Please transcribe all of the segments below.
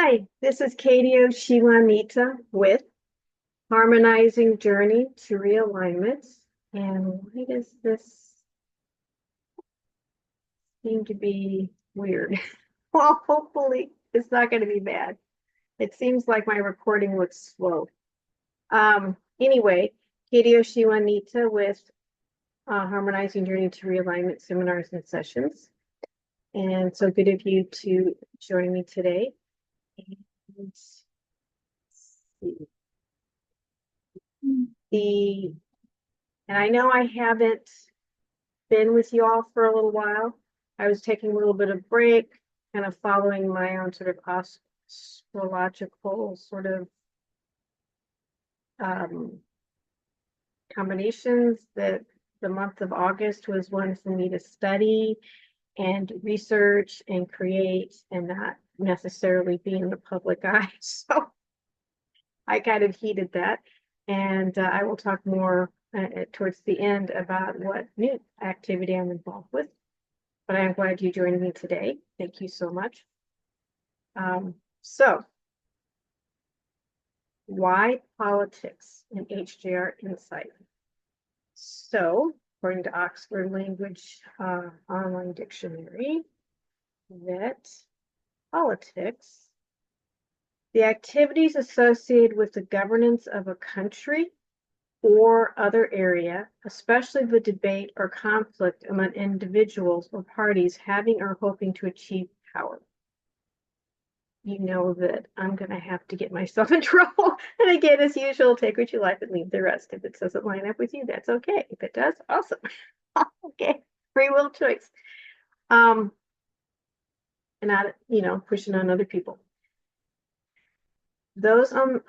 Hi, this is Yhu Rha-Dha with Harmonizing Journey to Realignments. And why does this seem to be weird? Well, hopefully it's not going to be bad. It seems like my recording looks slow. Anyway, Yhu Rha-Dha with Harmonizing Journey to Realignment seminars and sessions. And so good of you to join me today. And let's see. And I know I haven't been with you all for a little while. I was taking a little bit of break, kind of following my own sort of astrological sort of combinations. That the month of August was one for me to study and research and create and not necessarily be in the public eye. So I kind of heeded that. And I will talk more towards the end about what new activity I'm involved with. But I'm glad you joined me today. Thank you so much. So, why politics in HJR Insight? So, according to Oxford Language Online Dictionary, that politics, the activities associated with the governance of a country or other area, especially the debate or conflict among individuals or parties having or hoping to achieve power. You know that I'm going to have to get myself in trouble. And again, as usual, take what you like and leave the rest. If it doesn't line up with you, that's okay. If it does, awesome. Okay, free will choice. And not, pushing on other people. Those on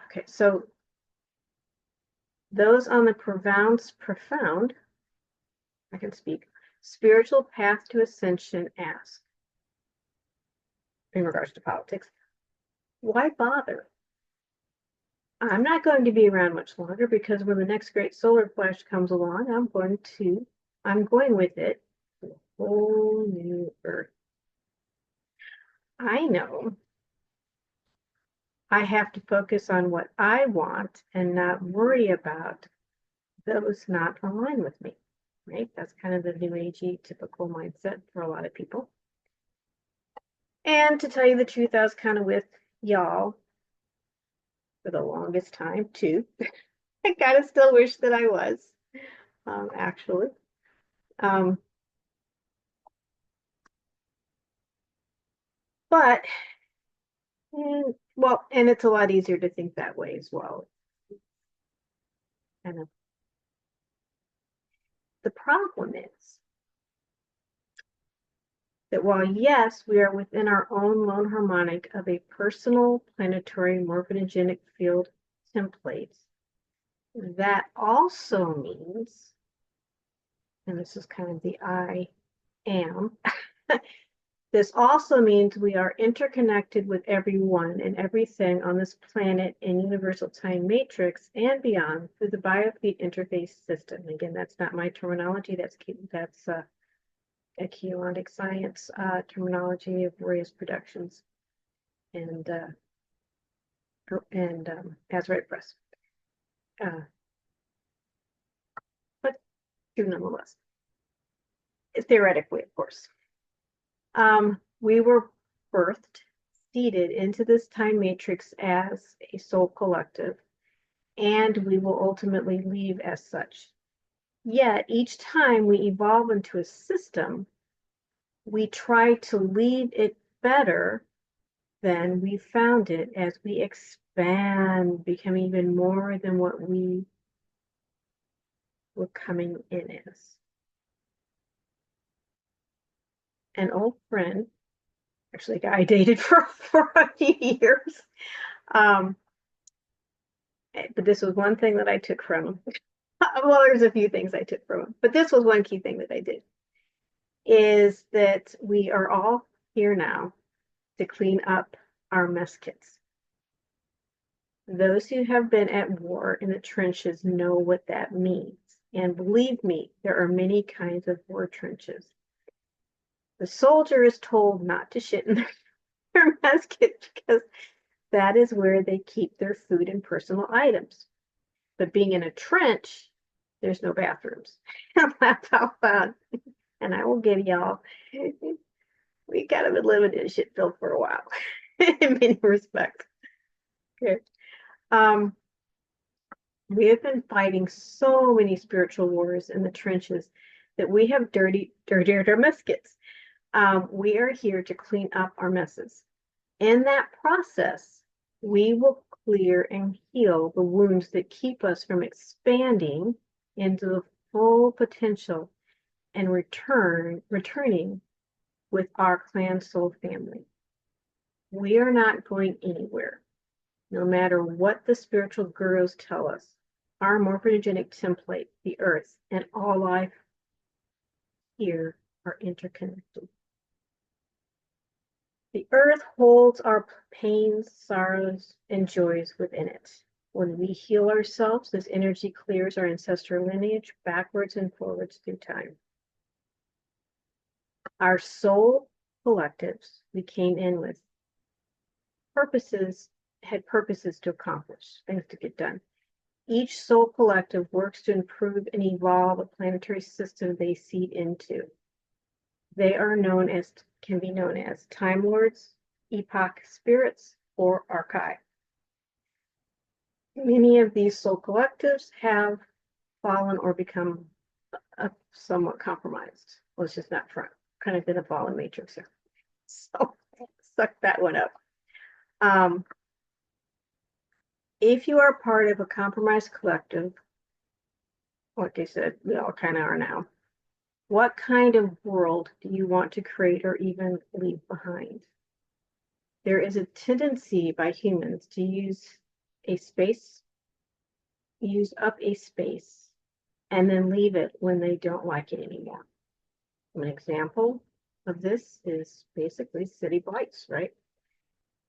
the profound, I can speak, spiritual path to ascension ask, in regards to politics, why bother? I'm not going to be around much longer because when the next great solar flash comes along, I'm going with it to a whole new earth. I know I have to focus on what I want and not worry about those not aligned with me, right? That's kind of the new agey typical mindset for a lot of people. And to tell you the truth, I was kind of with y'all for the longest time too. I kind of still wish that I was, actually. But, and it's a lot easier to think that way as well. Kind of. The problem is that while, yes, we are within our own lone harmonic of a personal planetary morphogenetic field template, that also means, and this is kind of the I am, this also means we are interconnected with everyone and everything on this planet and universal time matrix and beyond through the biofeed interface system. Again, that's not my terminology, that's a cheonic science terminology of various productions and Azurite Press. But true nonetheless. Theoretically, of course. We were birthed, seeded into this time matrix as a soul collective, and we will ultimately leave as such. Yet, each time we evolve into a system, we try to leave it better than we found it as we expand, become even more than what we were coming in as. An old friend, actually a guy I dated for a few years, but this was one thing that I took from him. Well, there's a few things I took from him, but this was one key thing that I did, is that we are all here now to clean up our mess kits. Those who have been at war in the trenches know what that means. And believe me, there are many kinds of war trenches. The soldier is told not to shit in their mess kit because That is where they keep their food and personal items. But being in a trench, there's no bathrooms. That's how fun. And I will give y'all, we kind of been living in shit filled for a while, in many respects. Okay. We have been fighting so many spiritual wars in the trenches that we have dirtied our muskets. We are here to clean up our messes. In that process, we will clear and heal the wounds that keep us from expanding into the full potential and returning with our clan soul family. We are not going anywhere. No matter what the spiritual gurus tell us, our morphogenetic template, the earth, and all life here are interconnected. The earth holds our pains, sorrows, and joys within it. When we heal ourselves, this energy clears our ancestral lineage backwards and forwards through time. Our soul collectives we came in with had purposes to accomplish, things to get done. Each soul collective works to improve and evolve a planetary system they seed into. They are can be known as Time Lords, Epoch Spirits, or Archive. Many of these soul collectives have fallen or become somewhat compromised. Let's just not front. Kind of did a fallen matrix here. So suck that one up. If you are part of a compromised collective, like I said, we all kind of are now, what kind of world do you want to create or even leave behind? There is a tendency by humans to use up a space, and then leave it when they don't like it anymore. An example of this is basically city blights, right?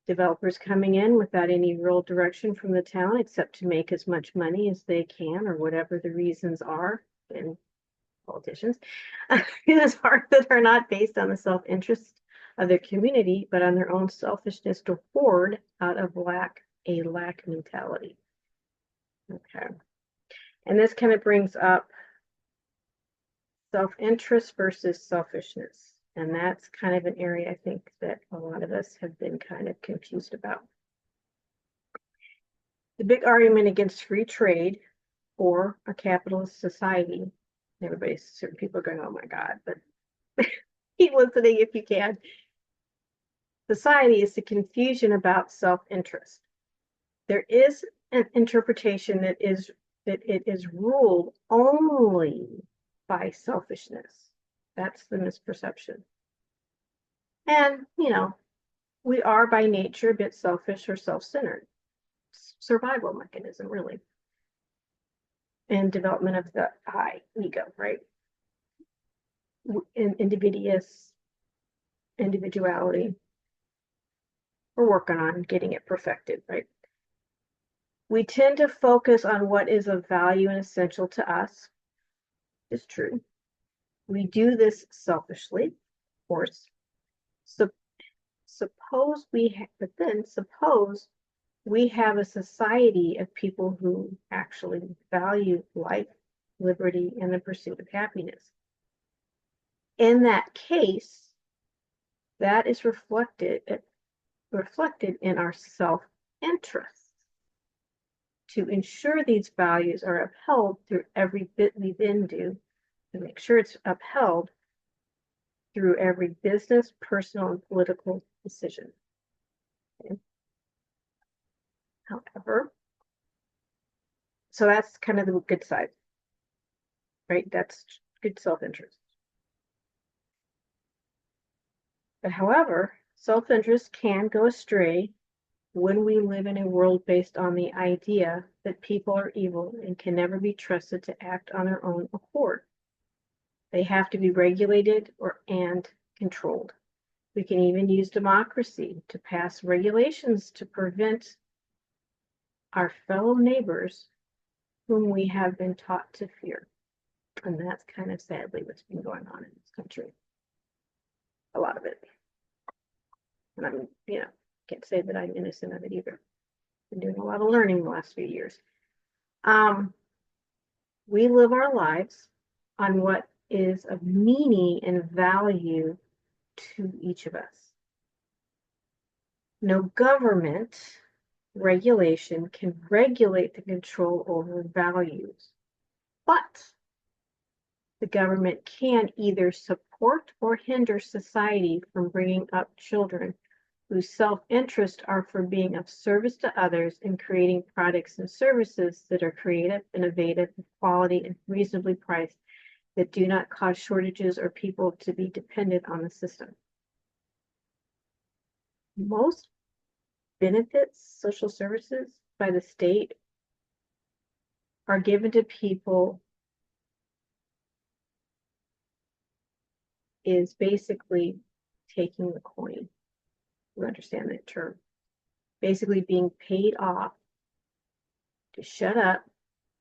Developers coming in without any real direction from the town except to make as much money as they can, or whatever the reasons are, and politicians, that are not based on the self-interest of their community, but on their own selfishness to hoard out of a lack mentality. Okay. And this kind of brings up self-interest versus selfishness. And that's kind of an area I think that a lot of us have been kind of confused about. The big argument against free trade or a capitalist society, certain people are going, oh my God, but keep listening if you can. Society is the confusion about self-interest. There is an interpretation that it is ruled only by selfishness. That's the misperception. And, we are by nature a bit selfish or self-centered. Survival mechanism, really. And development of the I, ego, right? Individuality. We're working on getting it perfected, right? We tend to focus on what is of value and essential to us. It's true. We do this selfishly, of course. Suppose we have a society of people who actually value life, liberty, and the pursuit of happiness. In that case, that is reflected in our self-interest. To ensure these values are upheld through every bit we then do, to make sure it's upheld through every business, personal, and political decision. Okay. However, so that's kind of the good side, right? That's good self-interest. But however, self-interest can go astray when we live in a world based on the idea that people are evil and can never be trusted to act on their own accord. They have to be regulated and controlled. We can even use democracy to pass regulations to prevent our fellow neighbors whom we have been taught to fear. And that's kind of sadly what's been going on in this country. A lot of it. And Can't say that I'm innocent of it either. Been doing a lot of learning the last few years. We live our lives on what is of meaning and value to each of us. No government regulation can regulate the control over values, but the government can either support or hinder society from bringing up children whose self-interest are for being of service to others and creating products and services that are creative, innovative, quality, and reasonably priced that do not cause shortages or people to be dependent on the system. Most benefits, social services by the state are given to people is basically taking the coin. You understand that term. Basically being paid off to shut up,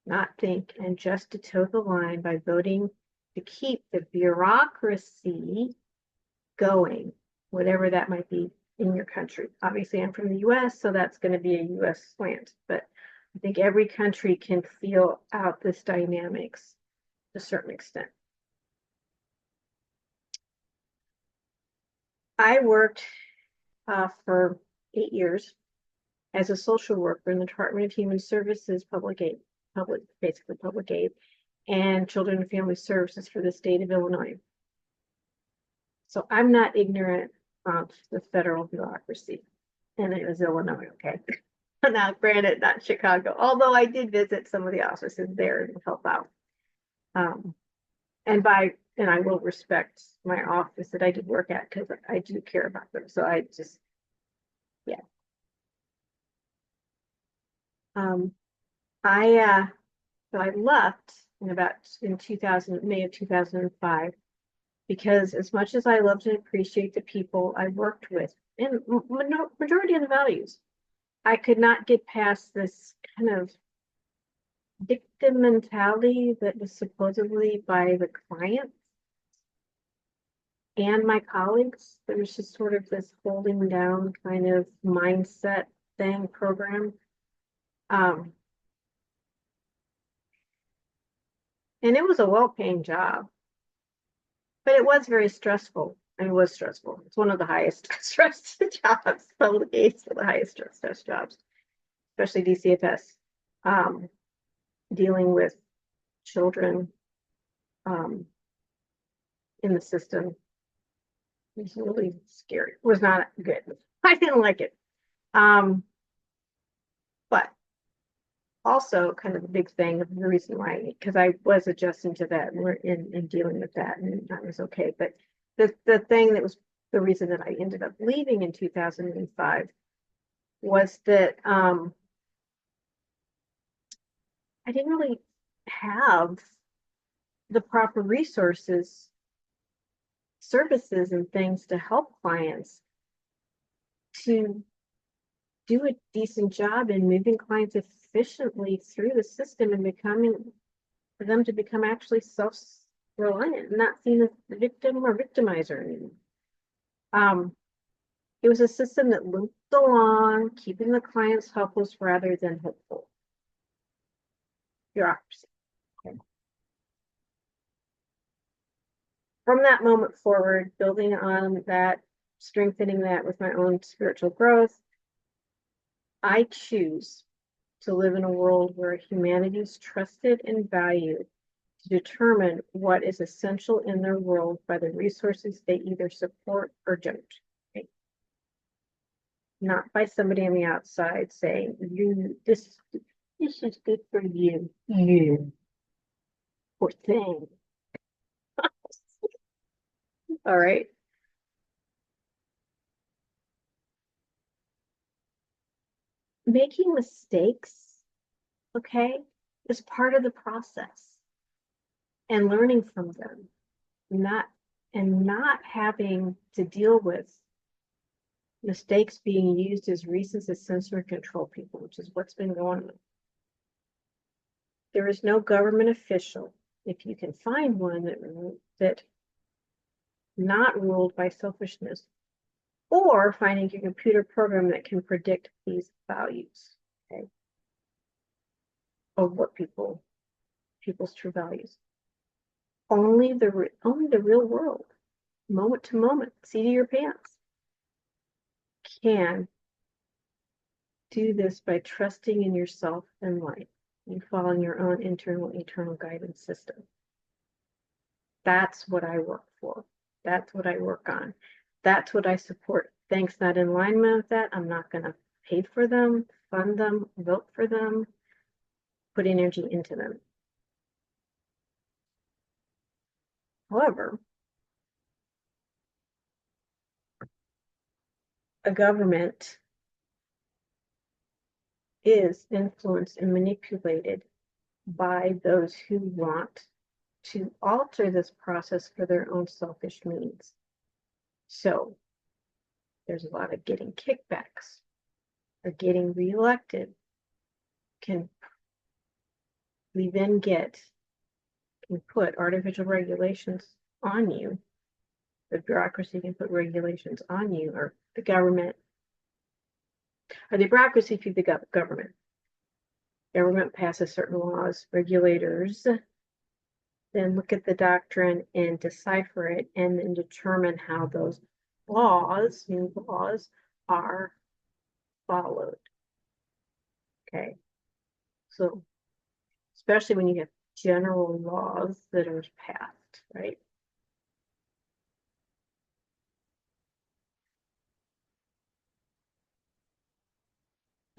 not think, and just to toe the line by voting to keep the bureaucracy going, whatever that might be in your country. Obviously, I'm from the US, so that's going to be a US slant, but I think every country can feel out this dynamics to a certain extent. I worked for 8 years as a social worker in the Department of Human Services, basically public aid, and Children and Family Services for the state of Illinois. So I'm not ignorant of the federal bureaucracy, and it was Illinois, okay? Now, granted, not Chicago, although I did visit some of the offices there and help out. And I will respect my office that I did work at because I do care about them. So I just, yeah. So I left in May of 2005, because as much as I loved and appreciate the people I worked with, and majority of the values, I could not get past this kind of victim mentality that was supposedly by the clients and my colleagues. There was just sort of this holding down kind of mindset thing program. And it was a well-paying job, but it was very stressful. And it was stressful. It's one of the highest stressed jobs, public aids for the highest stress jobs, especially DCFS. Dealing with children in the system was really scary. It was not good. I didn't like it. But also kind of a big thing of the reason why, because I was adjusting to that and we're in dealing with that, and that was okay. But the thing that was the reason that I ended up leaving in 2005 was that I didn't really have the proper resources, services, and things to help clients to do a decent job in moving clients efficiently through the system and for them to become actually self-reliant and not seen as the victim or victimizer anymore. It was a system that looped along, keeping the clients helpless rather than hopeful. Bureaucracy. Okay. From that moment forward, building on that, strengthening that with my own spiritual growth, I choose to live in a world where humanity is trusted and valued to determine what is essential in their world by the resources they either support or don't. Okay? Not by somebody on the outside saying, this is good for you. You. Poor thing. All right. Making mistakes, okay, is part of the process, and learning from them, not having to deal with mistakes being used as reasons to censor and control people, which is what's been going on. There is no government official, if you can find one that not ruled by selfishness or finding a computer program that can predict these values, okay, of what people's true values. Only the real world, moment to moment, seat of your pants, can do this by trusting in yourself and life and following your own internal eternal guidance system. That's what I work for. That's what I work on. That's what I support. Things not in alignment with that, I'm not going to pay for them, fund them, vote for them, put energy into them. However, a government is influenced and manipulated by those who want to alter this process for their own selfish means. So there's a lot of getting kickbacks or getting reelected. We then can put artificial regulations on you. The bureaucracy can put regulations on you, or the government, or the bureaucracy through the government. Government passes certain laws, regulators then look at the doctrine and decipher it, and then determine how those new laws, are followed. Okay, so especially when you have general laws that are passed, right?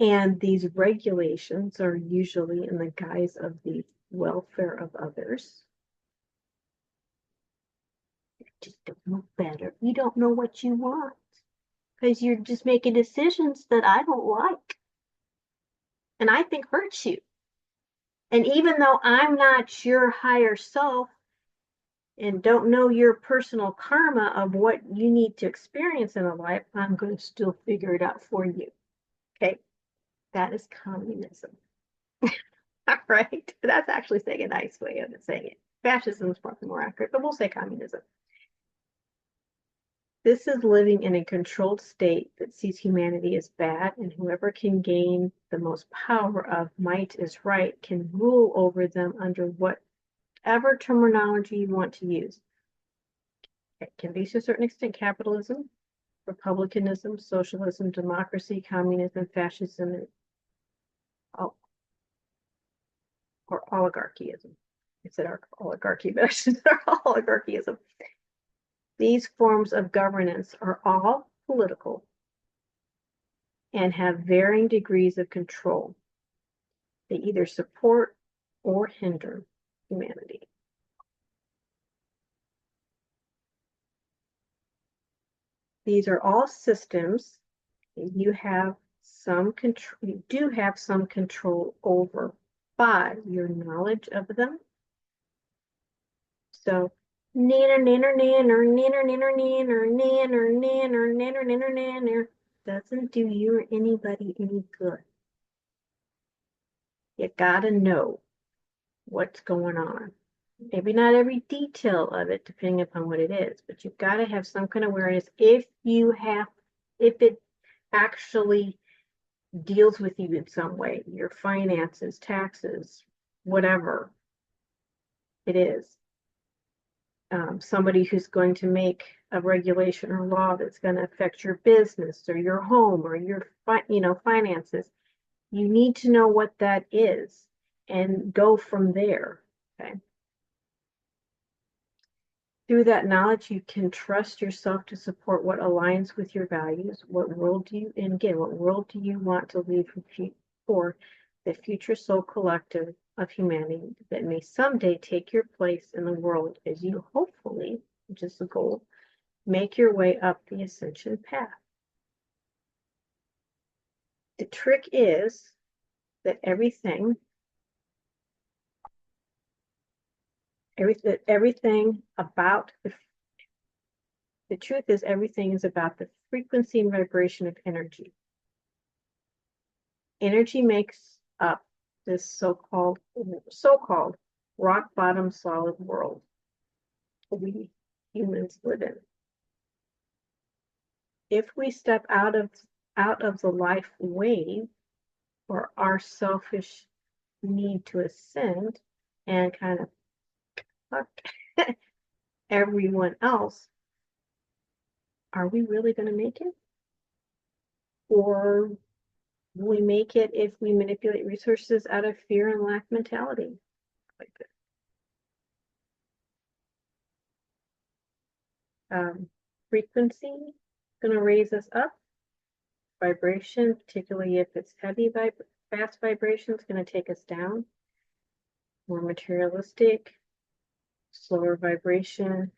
And these regulations are usually in the guise of the welfare of others. You just don't know better. You don't know what you want because you're just making decisions that I don't like and I think hurts you. And even though I'm not your higher self and don't know your personal karma of what you need to experience in a life, I'm going to still figure it out for you. Okay, that is communism. All right, that's actually saying a nice way of saying it. Fascism is probably more accurate, but we'll say communism. This is living in a controlled state that sees humanity as bad, and whoever can gain the most power of might is right can rule over them under whatever terminology you want to use. It can be to a certain extent capitalism, republicanism, socialism, democracy, communism, fascism, or oligarchyism. I said oligarchy, but I should say oligarchyism. These forms of governance are all political and have varying degrees of control. They either support or hinder humanity. These are all systems you do have some control over by your knowledge of them. So nanner, nanner, nanner, nanner, nanner, nanner, nanner, nanner, nanner, nanner, nanner doesn't do you or anybody any good. You gotta know what's going on. Maybe not every detail of it, depending upon what it is, but you've got to have some kind of awareness if it actually deals with you in some way, your finances, taxes, whatever it is. Somebody who's going to make a regulation or law that's going to affect your business or your home or your finances. You need to know what that is and go from there. Okay. Through that knowledge, you can trust yourself to support what aligns with your values. What world do you want to leave for the future soul collective of humanity that may someday take your place in the world as you hopefully, which is the goal, make your way up the ascension path. The trick is that everything about the truth is everything is about the frequency and vibration of energy. Energy makes up this so-called rock bottom solid world we humans live in. if we step out of the life wave, or our selfish need to ascend and kind of fuck everyone else, are we really going to make it? Or will we make it if we manipulate resources out of fear and lack mentality? Like that. Frequency is going to raise us up. Vibration, particularly if it's heavy, fast vibration, is going to take us down. More materialistic, slower vibration,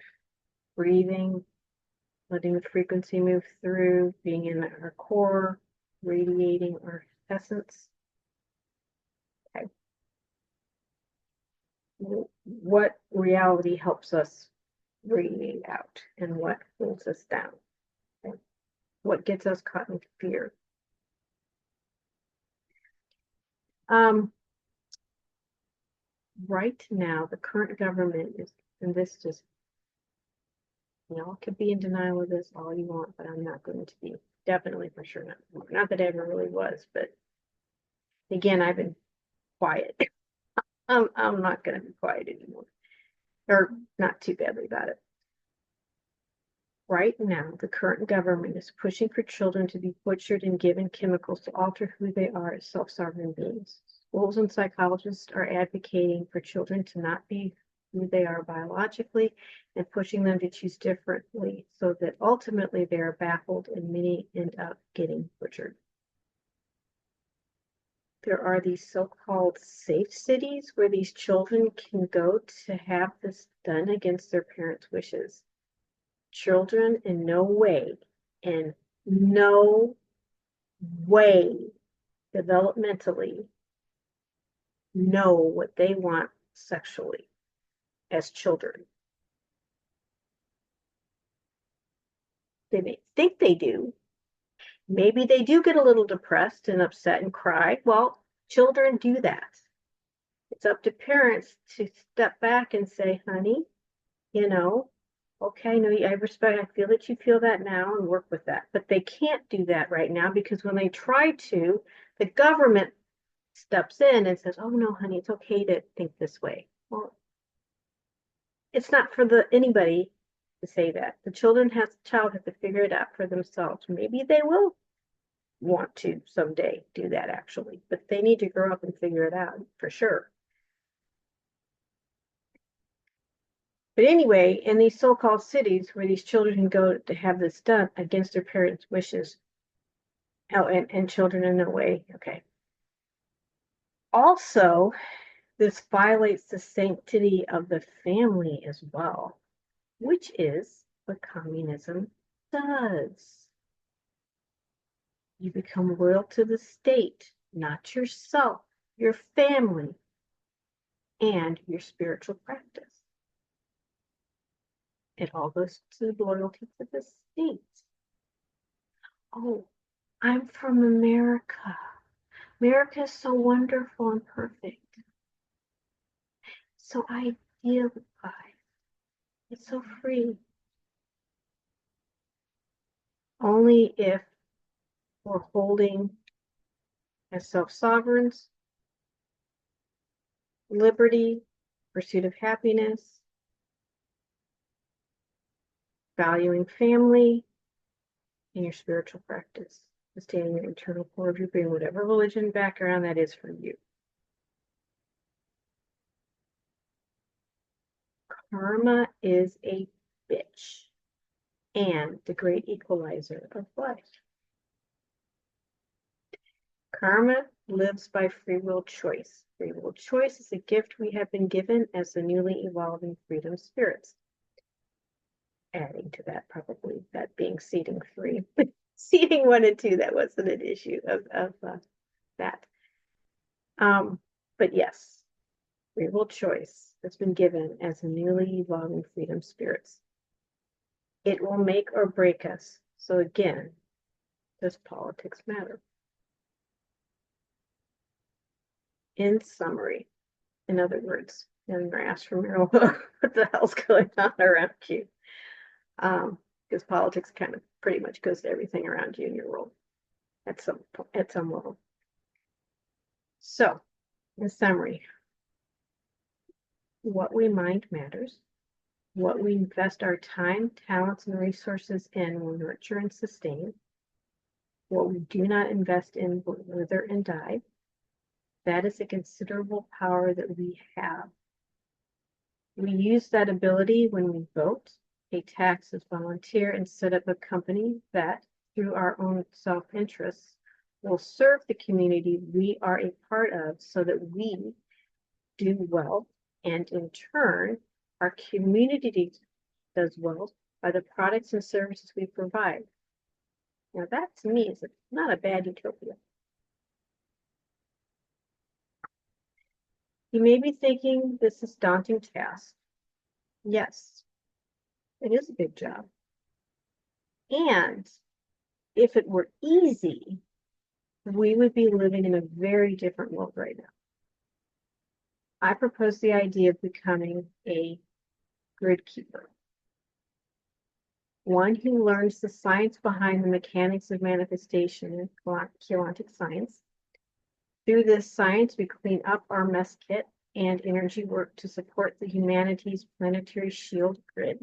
breathing, letting the frequency move through, being in our core, radiating our essence. Okay. What reality helps us radiate out and what holds us down? Okay. What gets us caught in fear? Right now, the current government is, and this just, y'all could be in denial of this all you want, but I'm not going to be. Definitely for sure not. Not that I ever really was, but again, I've been quiet. I'm not going to be quiet anymore, or not too badly about it. Right now, the current government is pushing for children to be butchered and given chemicals to alter who they are as self-sovereign beings. Schools and psychologists are advocating for children to not be who they are biologically and pushing them to choose differently so that ultimately they are baffled and many end up getting butchered. There are these so-called safe cities where these children can go to have this done against their parents' wishes. Children in no way developmentally know what they want sexually as children. They may think they do. Maybe they do get a little depressed and upset and cry. Well, children do that. It's up to parents to step back and say, honey, okay, no, I feel that you feel that now and work with that. But they can't do that right now because when they try to, the government steps in and says, oh no, honey, it's okay to think this way. Well, it's not for anybody to say that. The child has to figure it out for themselves. Maybe they will want to someday do that actually, but they need to grow up and figure it out for sure. But anyway, in these so-called cities where these children can go to have this done against their parents' wishes, and children in no way, okay. Also, this violates the sanctity of the family as well, which is what communism does. You become loyal to the state, not yourself, your family, and your spiritual practice. It all goes to loyalty to the state. Oh, I'm from America. America is so wonderful and perfect. So idealized. It's so free. Only if we're holding as self-sovereigns, liberty, pursuit of happiness, valuing family, and your spiritual practice, sustaining your internal core group in whatever religion background that is for you. Karma is a bitch and the great equalizer of life. Karma lives by free will choice. Free will choice is a gift we have been given as the newly evolving freedom spirits. Adding to that, probably that being seeding 3. Seeding 1 and 2, that wasn't an issue of that. But yes, free will choice has been given as a newly evolving freedom spirits. It will make or break us. So again, does politics matter? In summary, in other words, in grass from your what the hell's going on around you? because politics kind of pretty much goes to everything around you in your world at some level. So, in summary, what we mind matters. What we invest our time, talents, and resources in will nurture and sustain. What we do not invest in will wither and die. That is a considerable power that we have. We use that ability when we vote, pay taxes, volunteer, and set up a company that, through our own self-interests, will serve the community we are a part of so that we do well, and in turn, our community does well by the products and services we provide. Now that to me is not a bad utopia. You may be thinking this is a daunting task. Yes, it is a big job. And if it were easy, we would be living in a very different world right now. I propose the idea of becoming a grid keeper. One who learns the science behind the mechanics of manifestation in chelantic science. Through this science, we clean up our mess kit and energy work to support the humanity's planetary shield grid.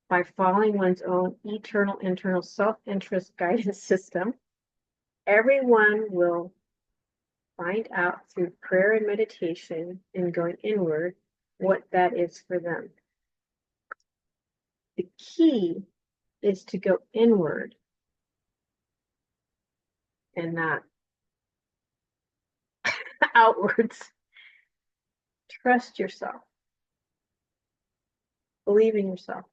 By following one's own eternal internal self-interest guidance system, everyone will find out through prayer and meditation and going inward what that is for them. The key is to go inward and not outwards. Trust yourself. Believe in yourself.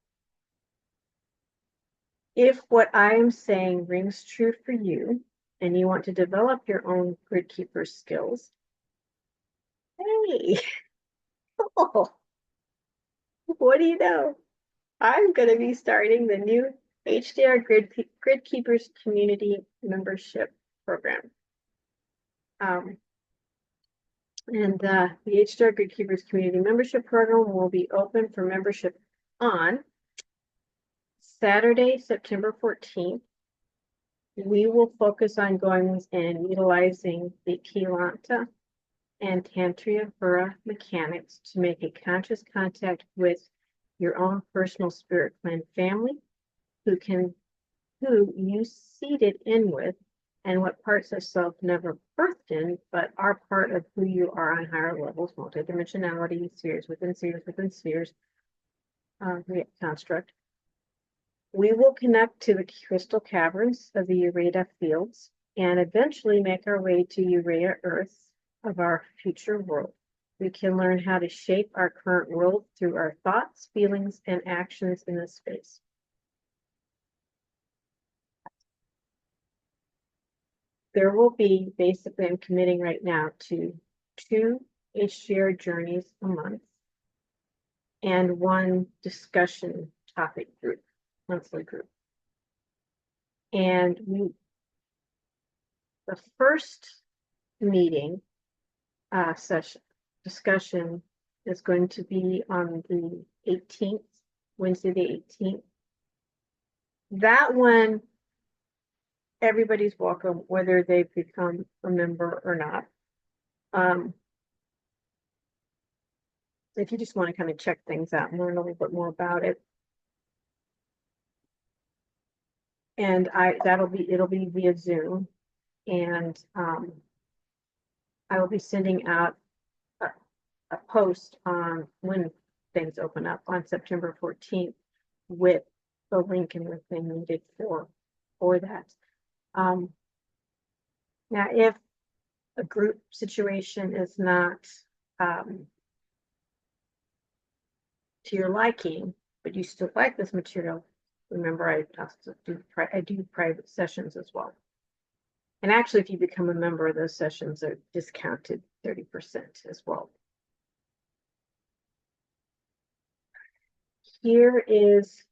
If what I'm saying rings true for you and you want to develop your own grid keeper skills, hey, oh, what do you know? I'm going to be starting the new HJR Grid Keepers Community Membership Program. The HJR Grid Keepers Community Membership Program will be open for membership on Saturday, September 14th. We will focus on going and utilizing the Kelanta and Tantria Hura mechanics to make a conscious contact with your own personal spirit clan family, who you seeded in with, and what parts of self never birthed in, but are part of who you are on higher levels, multidimensionality, spheres within spheres, construct. We will connect to the Krystal Caverns of the Yhu Rha-Dha Fields and eventually make our way to Yhu Rha-Dha Earth of our future world. We can learn how to shape our current world through our thoughts, feelings, and actions in this space. There will be, basically, I'm committing right now to 2 HJR journeys a month and 1 discussion topic group, monthly group. And the first meeting discussion is going to be on the 18th, Wednesday the 18th. That one, everybody's welcome, whether they've become a member or not. If you just want to kind of check things out and learn a little bit more about it. And it'll be via Zoom, and I will be sending out a post on when things open up on September 14th with the link and everything needed for that. Now, if a group situation is not to your liking, but you still like this material, remember I do private sessions as well. And actually, if you become a member, those sessions are discounted 30% as well. Here is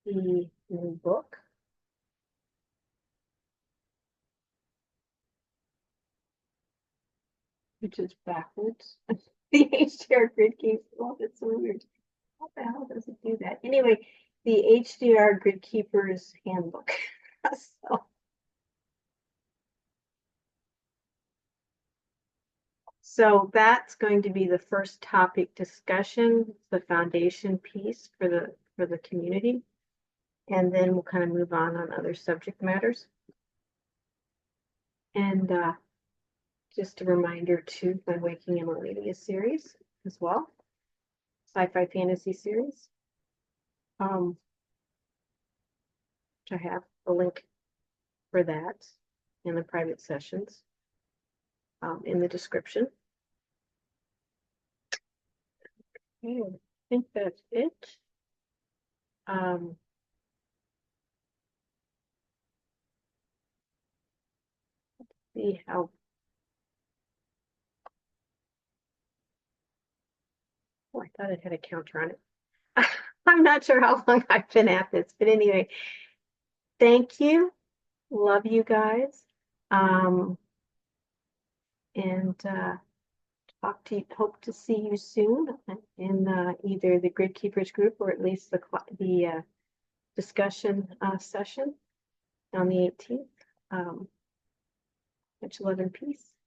the new book. Which is backwards. The HJR Grid Keeps. Well, it's so weird. What the hell does it do that? Anyway, the HJR Grid Keepers Handbook. So that's going to be the first topic discussion, the foundation piece for the community. And then we'll kind of move on other subject matters. And just a reminder too, my Waking Emily series as well, sci-fi fantasy series. Which I have a link for that in the private sessions in the description. Okay, I think that's it. Let's see how. Oh, I thought it had a counter on it. I'm not sure how long I've been at this, but anyway, thank you. Love you guys. And hope to see you soon in either the Grid Keepers group or at least the discussion session on the 18th. Much love and peace.